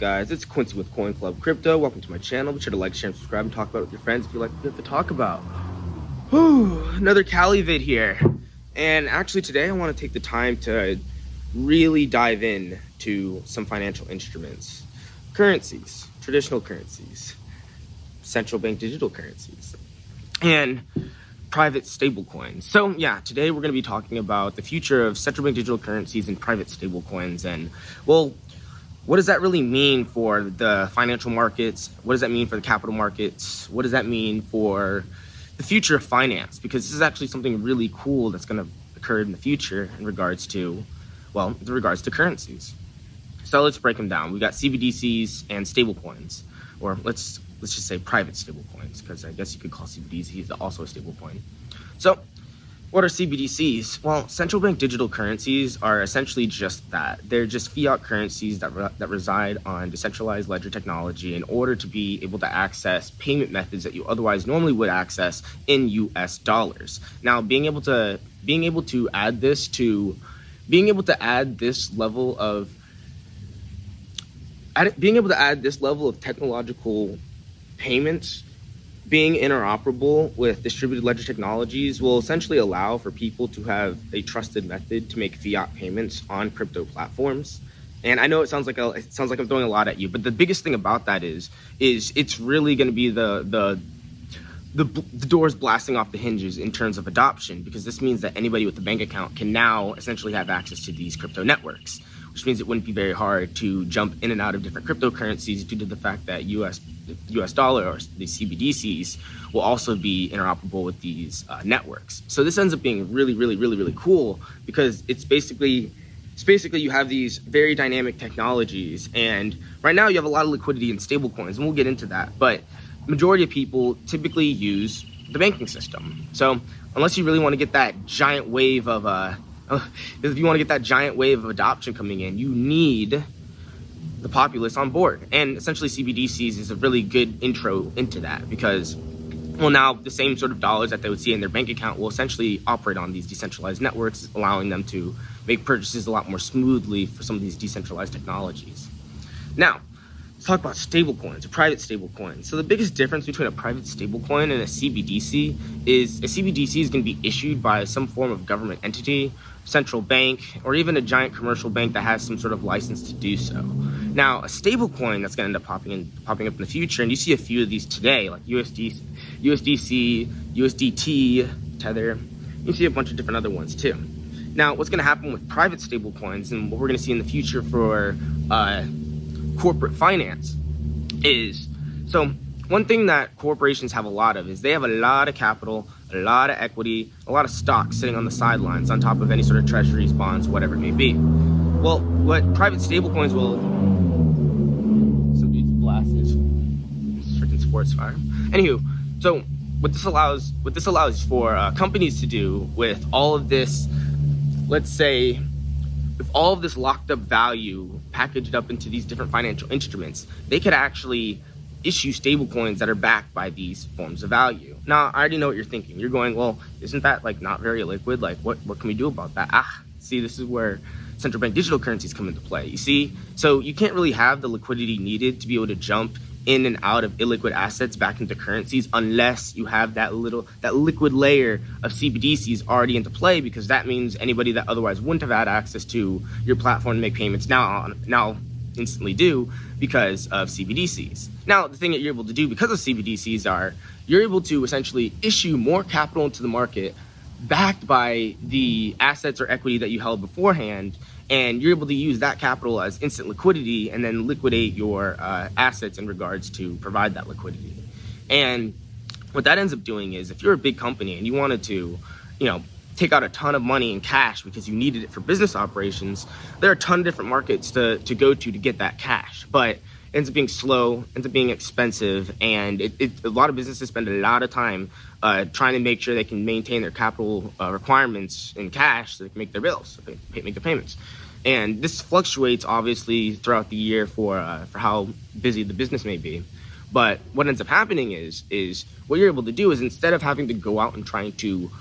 guys? It's Quincy with Coin Club Crypto. Welcome to my channel. Be sure to like, share, and subscribe, and talk about it with your friends if you like what you have to talk about. Whew, another Cali vid here. And actually today I want to take the time to really dive in to some financial instruments. Currencies, traditional currencies, central bank digital currencies, and private stablecoins. So yeah, today we're going to be talking about the future of central bank digital currencies and private stablecoins. And well, what does that really mean for the financial markets? What does that mean for the capital markets? What does that mean for the future of finance? Because this is actually something really cool that's going to occur in the future in regards to, well, in regards to currencies. So let's break them down. We got CBDCs and stablecoins, or let's just say private stablecoins, because I guess you could call CBDCs also a stablecoin. So what are CBDCs? Well, central bank digital currencies are essentially just that. They're just fiat currencies that reside on decentralized ledger technology in order to be able to access payment methods that you otherwise normally would access in US dollars. Now, being able to add this level of technological payments, being interoperable with distributed ledger technologies will essentially allow for people to have a trusted method to make fiat payments on crypto platforms. And I know it sounds like I'm throwing a lot at you, but the biggest thing about that is it's really going to be the doors blasting off the hinges in terms of adoption, because this means that anybody with a bank account can now essentially have access to these crypto networks, which means it wouldn't be very hard to jump in and out of different cryptocurrencies due to the fact that US dollar, or the CBDCs, will also be interoperable with these networks. So this ends up being really cool, because it's basically you have these very dynamic technologies, and right now you have a lot of liquidity in stablecoins, and we'll get into that, but majority of people typically use the banking system. So unless you really want to get that giant wave of adoption coming in, you need the populace on board. And essentially CBDCs is a really good intro into that, because, well, now the same sort of dollars that they would see in their bank account will essentially operate on these decentralized networks, allowing them to make purchases a lot more smoothly for some of these decentralized technologies. Now, let's talk about stablecoins, or private stablecoins. So the biggest difference between a private stablecoin and a CBDC is a CBDC is going to be issued by some form of government entity, central bank, or even a giant commercial bank that has some sort of license to do so. Now, a stablecoin that's going to end up popping up in the future, and you see a few of these today, like USDC, USDT, Tether. You see a bunch of different other ones too. Now, what's going to happen with private stablecoins, and what we're going to see in the future for corporate finance, is, so one thing that corporations have a lot of is they have a lot of capital, a lot of equity, a lot of stock sitting on the sidelines on top of any sort of treasuries, bonds, whatever it may be. Well, what private stablecoins will, somebody's blasted, freaking sports fire. Anywho, so what this allows for companies to do with all of this, let's say, with all of this locked up value packaged up into these different financial instruments, they could actually issue stablecoins that are backed by these forms of value. Now, I already know what you're thinking. You're going, well, isn't that like not very liquid? Like, what can we do about that? See, this is where central bank digital currencies come into play. You see, so you can't really have the liquidity needed to be able to jump in and out of illiquid assets back into currencies unless you have that liquid layer of CBDCs already into play, because that means anybody that otherwise wouldn't have had access to your platform to make payments now instantly do because of CBDCs. Now, the thing that you're able to do because of CBDCs are you're able to essentially issue more capital into the market backed by the assets or equity that you held beforehand, and you're able to use that capital as instant liquidity and then liquidate your assets in regards to provide that liquidity. And what that ends up doing is, if you're a big company and you wanted to, take out a ton of money in cash because you needed it for business operations, there are a ton of different markets to go to get that cash. But it ends up being slow, ends up being expensive, and a lot of businesses spend a lot of time trying to make sure they can maintain their capital requirements in cash so they can make their bills, so they can make their payments. And this fluctuates obviously throughout the year for how busy the business may be. But what ends up happening is what you're able to do is, instead of having to go out and trying to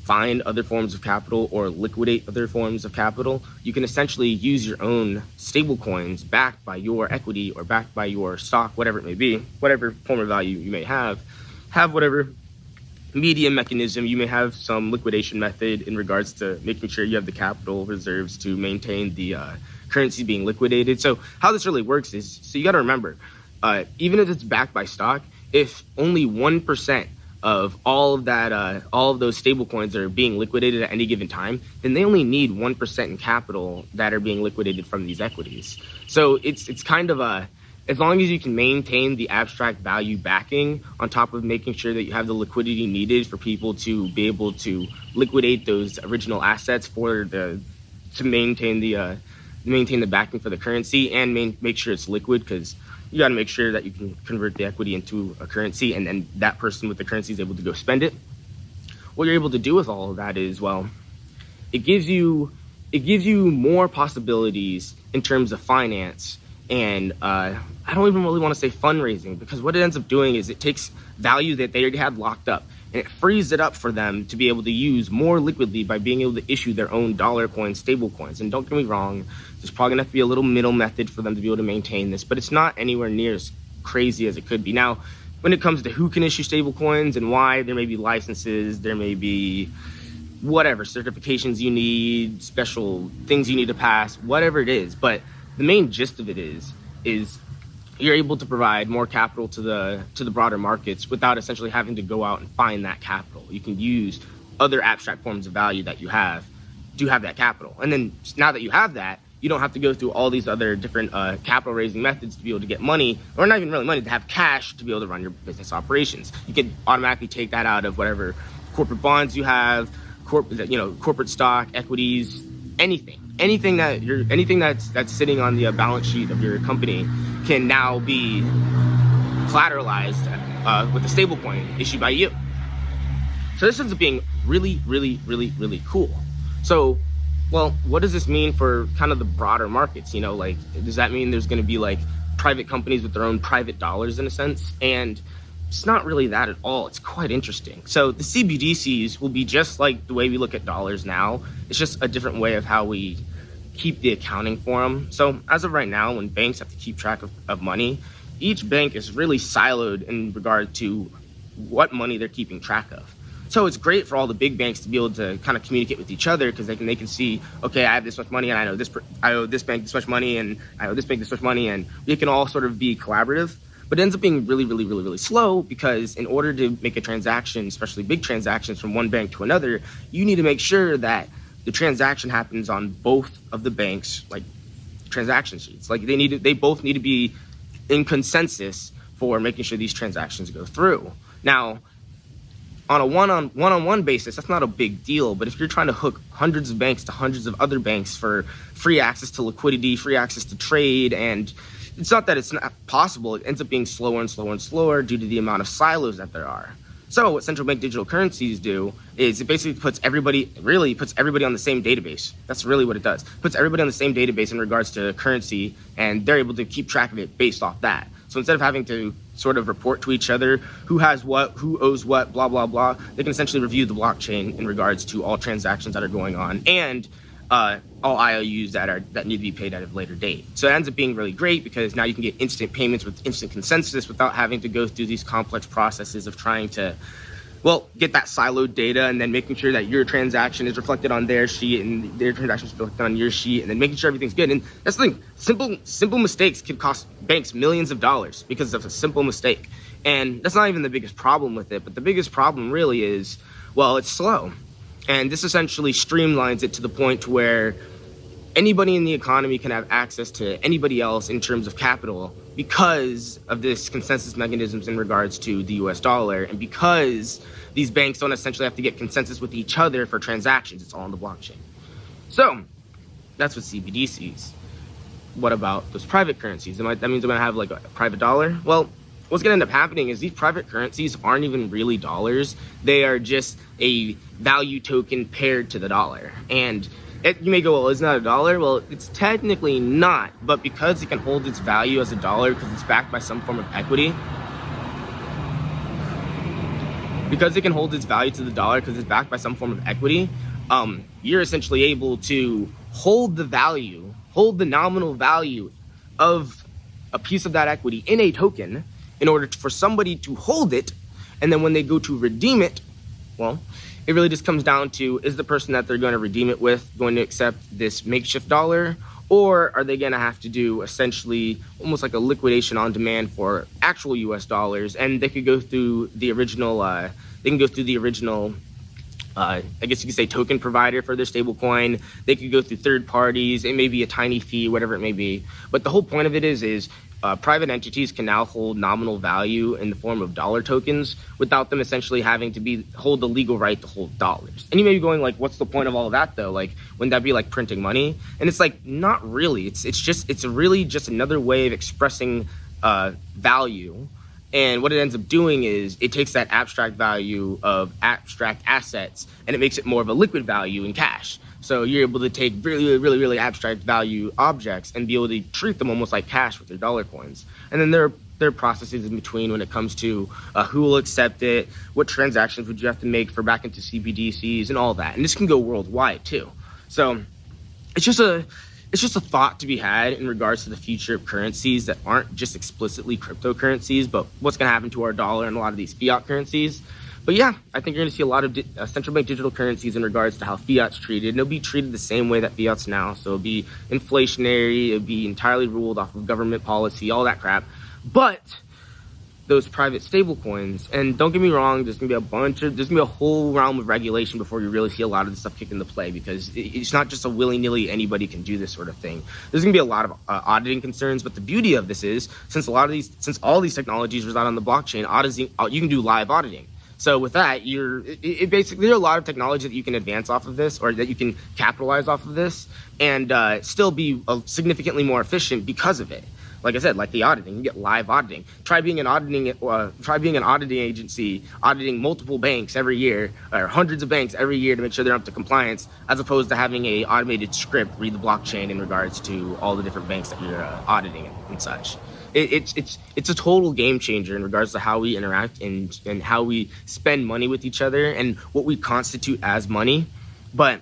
find other forms of capital or liquidate other forms of capital, you can essentially use your own stable coins backed by your equity or backed by your stock, whatever it may be, whatever form of value you may have whatever medium mechanism. You may have some liquidation method in regards to making sure you have the capital reserves to maintain the currency being liquidated. So how this really works is, so you got to remember, even if it's backed by stock, if only 1% of all of those stable coins are being liquidated at any given time, then they only need 1% in capital that are being liquidated from these equities. So it's kind of as long as you can maintain the abstract value backing on top of making sure that you have the liquidity needed for people to be able to liquidate those original assets to maintain the backing for the currency and make sure it's liquid, because you got to make sure that you can convert the equity into a currency, and then that person with the currency is able to go spend it. What you're able to do with all of that is, well, it gives you more possibilities in terms of finance. And I don't even really want to say fundraising, because what it ends up doing is it takes value that they already had locked up and it frees it up for them to be able to use more liquidly by being able to issue their own dollar coins, stable coins. And don't get me wrong, there's probably going to have to be a little middle method for them to be able to maintain this, but it's not anywhere near as crazy as it could be. Now, when it comes to who can issue stable coins and why, there may be licenses, there may be whatever certifications you need, special things you need to pass, whatever it is. But the main gist of it is you're able to provide more capital to the broader markets without essentially having to go out and find that capital. You can use other abstract forms of value that you have to have that capital. And then now that you have that, you don't have to go through all these other different capital raising methods to be able to get money, or not even really money, to have cash to be able to run your business operations. You can automatically take that out of whatever corporate bonds you have, corporate stock, equities, anything that's sitting on the balance sheet of your company can now be collateralized with a stable coin issued by you. So this ends up being really, really, really, really cool. So, well, what does this mean for kind of the broader markets? Does that mean there's going to be like private companies with their own private dollars in a sense? And it's not really that at all. It's quite interesting. So the CBDCs will be just like the way we look at dollars now. It's just a different way of how we keep the accounting for them. So as of right now, when banks have to keep track of money, each bank is really siloed in regard to what money they're keeping track of. So it's great for all the big banks to be able to kind of communicate with each other, because they can see, okay, I have this much money, and I owe this bank this much money, and I owe this bank this much money, and we can all sort of be collaborative. But it ends up being really, really, really, really slow, because in order to make a transaction, especially big transactions from one bank to another, you need to make sure that the transaction happens on both of the banks' transaction sheets. They both need to be in consensus for making sure these transactions go through. Now, on a one-on-one basis, that's not a big deal. But if you're trying to hook hundreds of banks to hundreds of other banks for free access to liquidity, free access to trade, and it's not that it's not possible, it ends up being slower and slower and slower due to the amount of silos that there are. So what central bank digital currencies do is it basically puts everybody on the same database. That's really what it does. Puts everybody on the same database in regards to currency, and they're able to keep track of it based off that. So instead of having to sort of report to each other who has what, who owes what, blah, blah, blah, they can essentially review the blockchain in regards to all transactions that are going on, and all IOUs that need to be paid at a later date. So it ends up being really great, because now you can get instant payments with instant consensus without having to go through these complex processes of trying to, get that siloed data and then making sure that your transaction is reflected on their sheet and their transaction is reflected on your sheet, and then making sure everything's good. And that's the thing, simple mistakes can cost banks millions of dollars because of a simple mistake. And that's not even the biggest problem with it, but the biggest problem really is, it's slow. And this essentially streamlines it to the point where anybody in the economy can have access to anybody else in terms of capital, because of this consensus mechanisms in regards to the US dollar, and because these banks don't essentially have to get consensus with each other for transactions. It's all on the blockchain. So that's what CBDCs. What about those private currencies? That means I'm going to have like a private dollar? Well, what's going to end up happening is these private currencies aren't even really dollars. They are just a value token paired to the dollar. And you may go, well, isn't that a dollar? Well, it's technically not, but because it can hold its value as a dollar because it's backed by some form of equity, because it can hold its value to the dollar because it's backed by some form of equity. You're essentially able to hold the nominal value of a piece of that equity in a token in order for somebody to hold it. And then when they go to redeem it, well, it really just comes down to, is the person that they're going to redeem it with going to accept this makeshift dollar, or are they going to have to do essentially almost like a liquidation on demand for actual US dollars? And they could go through the original, I guess you could say token provider for their stablecoin. They could go through third parties. It may be a tiny fee, whatever it may be. But the whole point of it is private entities can now hold nominal value in the form of dollar tokens without them essentially having to hold the legal right to hold dollars. And you may be going like, what's the point of all of that though? Like, wouldn't that be like printing money? And it's like, not really. It's really just another way of expressing value. And what it ends up doing is it takes that abstract value of abstract assets and it makes it more of a liquid value in cash. So you're able to take really abstract value objects and be able to treat them almost like cash with your dollar coins. And then there are processes in between when it comes to who will accept it, what transactions would you have to make for back into CBDCs and all that. And this can go worldwide too. So it's just a thought to be had in regards to the future of currencies that aren't just explicitly cryptocurrencies, but what's going to happen to our dollar and a lot of these fiat currencies. But yeah, I think you're going to see a lot of central bank digital currencies in regards to how fiat's treated. And it'll be treated the same way that fiat's now. So it'll be inflationary, it'll be entirely ruled off of government policy, all that crap. But those private stable coins, and don't get me wrong, there's gonna be a whole realm of regulation before you really see a lot of this stuff kick into play, because it's not just a willy-nilly anybody can do this sort of thing. There's gonna be a lot of auditing concerns, but the beauty of this is, since all these technologies reside on the blockchain, you can do live auditing. So with that, basically, there are a lot of technology that you can advance off of this, or that you can capitalize off of this, and still be significantly more efficient because of it. Like I said, like the auditing, you get live auditing. Try being an auditing agency, auditing multiple banks every year, or hundreds of banks every year to make sure they're up to compliance, as opposed to having a automated script read the blockchain in regards to all the different banks that you're auditing and such. It's a total game changer in regards to how we interact and how we spend money with each other and what we constitute as money. But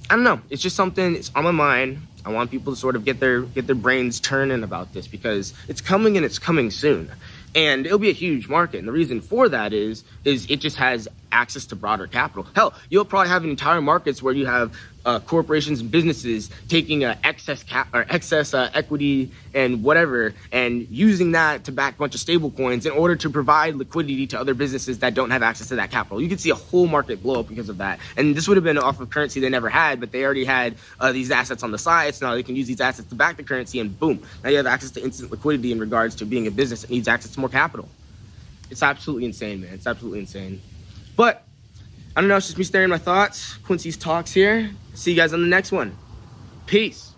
I don't know, it's just something, it's on my mind. I want people to sort of get their brains turning about this, because it's coming and it's coming soon. And it'll be a huge market. And the reason for that is it just has access to broader capital. Hell, you'll probably have entire markets where you have corporations and businesses taking excess equity and whatever, and using that to back a bunch of stable coins in order to provide liquidity to other businesses that don't have access to that capital. You could see a whole market blow up because of that. And this would have been off of currency they never had, but they already had these assets on the side. So now they can use these assets to back the currency, and boom, now you have access to instant liquidity in regards to being a business that needs access to more capital. It's absolutely insane, man. It's absolutely insane. But I don't know, it's just me staring my thoughts. Quincy's Talks here. See you guys on the next one. Peace.